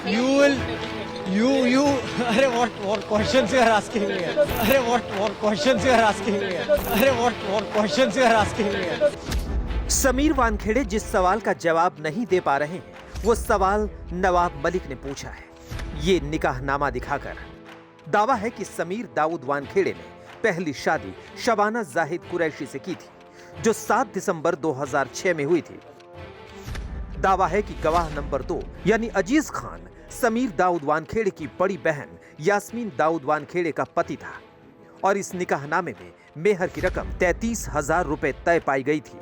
You अरे what questions you are asking me? अरे what questions you are asking me? अरे what questions you are asking me? Sameer Wankhede जिस सवाल का जवाब नहीं दे पा रहे हैं, वो सवाल नवाब मलिक ने पूछा है। ये निकाहनामा दिखाकर दावा है कि समीर दाऊद वानखेड़े ने पहली शादी शबाना जाहिद कुरैशी से की थी, जो 7 दिसंबर 2006 में हुई थी। दावा है कि गवाह नंबर 2 यानी अजीज खान समीर दाऊद वानखेड़े की बड़ी बहन यास्मीन दाऊद वानखेड़े का पति था और इस निकाहनामे में मेहर की रकम 33,000 रुपए तय पाई गई थी।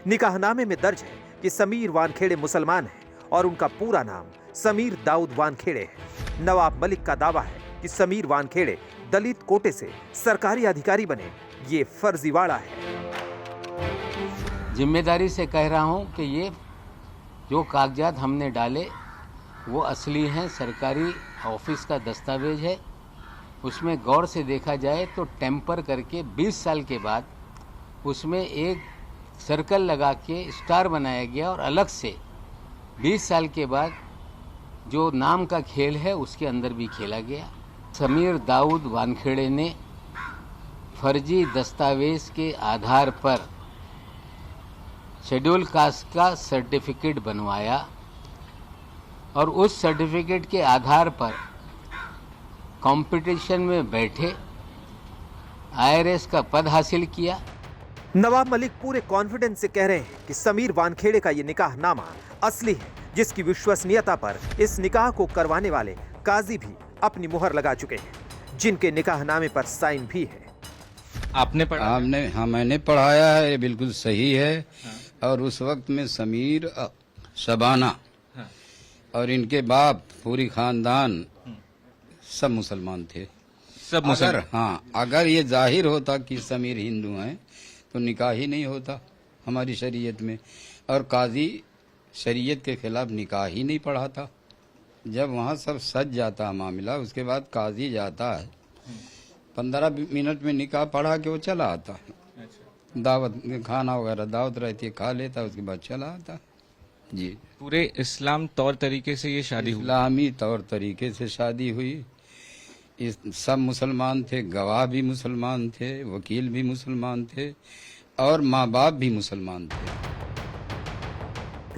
निकाहनामे में दर्ज है कि समीर वानखेड़े मुसलमान हैं और उनका पूरा नाम समीर दाऊद वानखेड़े है। नवाब मलिक का दावा है कि समीर वानखेड़े दलित कोटे से सरकारी अधिकारी बने, ये फर्जीवाड़ा है। जिम्मेदारी से कह रहा हूं कि ये जो कागजात हमने डाले वो असली हैं, सरकारी ऑफिस का दस्तावेज है। उसमें गौर से देखा जाए तो टेम्पर करके 20 साल के बाद उसमें एक सर्कल लगा के स्टार बनाया गया और अलग से 20 साल के बाद जो नाम का खेल है उसके अंदर भी खेला गया। समीर दाऊद वानखेड़े ने फर्जी दस्तावेज के आधार पर शेड्यूल कास्ट का सर्टिफिकेट बनवाया और उस सर्टिफिकेट के आधार पर कंपटीशन में बैठे IRS का पद हासिल किया। नवाब मलिक पूरे कॉन्फिडेंस से कह रहे हैं कि समीर वानखेड़े का ये निकाहनामा असली है, जिसकी विश्वसनीयता पर इस निकाह को करवाने वाले काजी भी अपनी मुहर लगा चुके हैं, जिनके निकाहनामे पर साइन भी है। आपने पढ़ा? हाँ, मैंने पढ़ाया है, ये बिल्कुल सही है। हाँ। और उस वक्त में समीर शबाना हाँ। और इनके बाप पूरी खानदान सब मुसलमान थे। सब मुसलमान? हाँ, अगर ये जाहिर होता कि समीर हिंदू हैं तो निकाह ही नहीं होता हमारी शरीयत में, और काजी शरीयत के खिलाफ निकाह ही नहीं पढ़ाता। जब वहाँ सब सज जाता मामला, उसके बाद काजी जाता है, 15 मिनट में निकाह पढ़ा के वो चला आता है। दावत खाना वगैरह दावत रहती है, खा लेता, उसके बाद चला आता। जी, पूरे इस्लाम तौर तरीके से ये शादी हुई? इस्लामी तौर तरीके से शादी हुई। इस सब मुसलमान थे, गवाह भी मुसलमान थे, वकील भी मुसलमान थे और माँ बाप भी मुसलमान थे।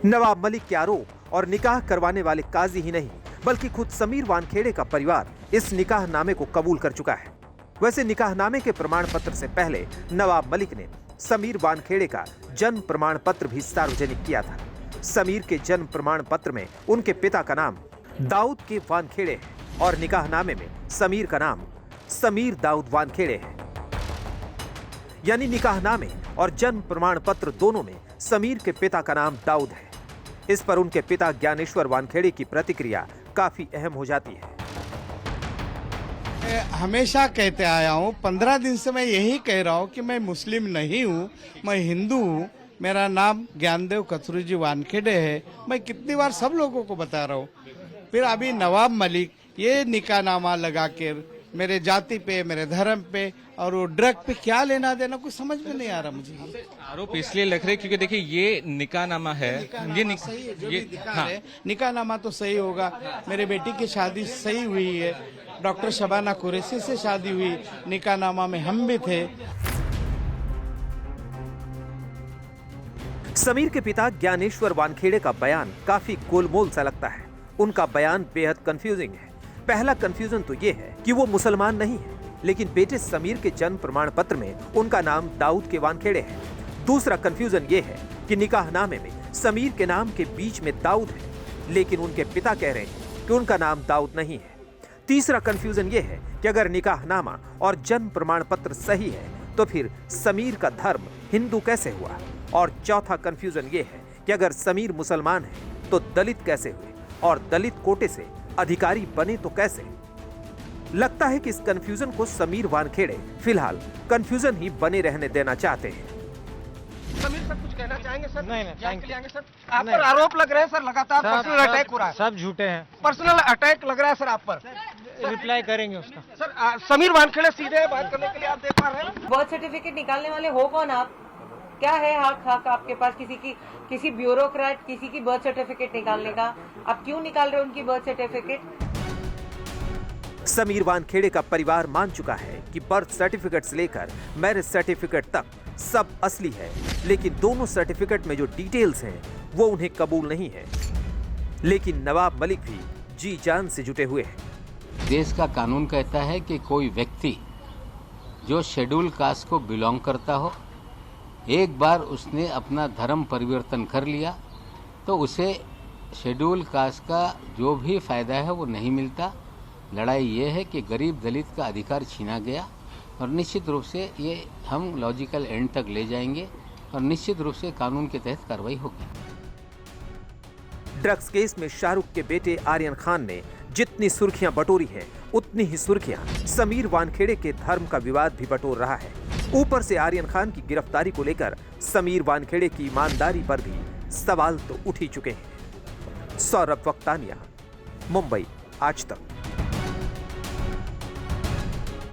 नवाब मलिक के आरोप और निकाह करवाने वाले काजी ही नहीं, बल्कि खुद समीर वानखेड़े का परिवार इस निकाहनामे को कबूल कर चुका है। वैसे निकाहनामे के प्रमाण पत्र से पहले नवाब मलिक ने समीर वानखेड़े का जन्म प्रमाण पत्र भी सार्वजनिक किया था। समीर के जन्म प्रमाण पत्र में उनके पिता का नाम दाऊद के वानखेड़े है और निकाहनामे में समीर का नाम समीर दाऊद वानखेड़े है। यानी निकाहनामे और जन्म प्रमाण पत्र दोनों में समीर के पिता का नाम दाऊद है। इस पर उनके पिता ज्ञानेश्वर वानखेड़े की प्रतिक्रिया काफी अहम हो जाती है। हमेशा कहते आया हूँ, 15 दिन से मैं यही कह रहा हूँ कि मैं मुस्लिम नहीं हूँ, मैं हिंदू हूँ। मेरा नाम ज्ञानदेव कथरूजी वानखेड़े है। मैं कितनी बार सब लोगों को बता रहा हूँ। फिर अभी नवाब मलिक ये निकाहनामा लगा कर मेरे जाति पे, मेरे धर्म पे और वो ड्रग पे क्या लेना देना कुछ समझ में नहीं आ रहा मुझे। आरोप इसलिए लग रहे क्योंकि देखिए ये निकाहनामा है, निकाहनामा तो सही होगा। मेरे बेटी की शादी सही हुई है, डॉक्टर शबाना कुरैशी से शादी हुई, निकाहनामा में हम भी थे। समीर के पिता ज्ञानेश्वर वानखेड़े का बयान काफी गोलमोल सा लगता है। उनका बयान बेहद कंफ्यूजिंग है। पहला कंफ्यूजन तो ये है कि वो मुसलमान नहीं है, लेकिन बेटे समीर के जन्म प्रमाण पत्र में उनका नाम दाऊद के वानखेड़े है। दूसरा कंफ्यूजन ये है कि निकाहनामे में समीर के नाम के बीच में दाऊद है, लेकिन उनके पिता कह रहे हैं कि उनका नाम दाऊद नहीं है। तीसरा कंफ्यूजन ये है कि अगर निकाहनामा और जन्म प्रमाण पत्र सही है तो फिर समीर का धर्म हिंदू कैसे हुआ। और चौथा कंफ्यूजन ये है कि अगर समीर मुसलमान है तो दलित कैसे हुए और दलित कोटे से अधिकारी बने तो कैसे। लगता है कि इस कंफ्यूजन को समीर वानखेड़े फिलहाल कंफ्यूजन ही बने रहने देना चाहते हैं। समीर सर कुछ कहना चाहेंगे सर? नहीं, सर आप पर आरोप लग रहे हैं सर, लगातार पर्सनल अटैक हो रहा है। सब झूठे हैं। पर्सनल अटैक लग रहा है सर आप पर। रिप्लाई करेंगे उसका। सर समीर वानखेड़े सीधे बात करने के लिए आप देख पा रहे हैं। बर्थ सर्टिफिकेट निकालने वाले हो कौन आप? क्या है हक आपके पास किसी ब्यूरोक्रेट किसी की बर्थ सर्टिफिकेट निकालने का? आप क्यों निकाल रहे हो उनकी बर्थ सर्टिफिकेट? समीर वानखेड़े का परिवार मान चुका है कि बर्थ सर्टिफिकेट से लेकर मैरिज सर्टिफिकेट तक सब असली है, लेकिन दोनों सर्टिफिकेट में जो डिटेल्स हैं वो उन्हें कबूल नहीं है। लेकिन नवाब मलिक भी जी जान से जुटे हुए हैं। देश का कानून कहता है कि कोई व्यक्ति जो शेड्यूल कास्ट को बिलोंग करता हो, एक बार उसने अपना धर्म परिवर्तन कर लिया तो उसे शेड्यूल कास्ट का जो भी फायदा है वो नहीं मिलता। लड़ाई ये है कि गरीब दलित का अधिकार छीना गया और निश्चित रूप से ये हम लॉजिकल एंड तक ले जाएंगे और निश्चित रूप से कानून के तहत कार्रवाई होगी। ड्रग्स केस में शाहरुख के बेटे आर्यन खान ने जितनी सुर्खियां बटोरी हैं, उतनी ही सुर्खियां समीर वानखेड़े के धर्म का विवाद भी बटोर रहा है। ऊपर से आर्यन खान की गिरफ्तारी को लेकर समीर वानखेड़े की ईमानदारी पर भी सवाल तो उठ ही चुके हैं। सौरभ वक्तानिया, मुंबई, आज तक।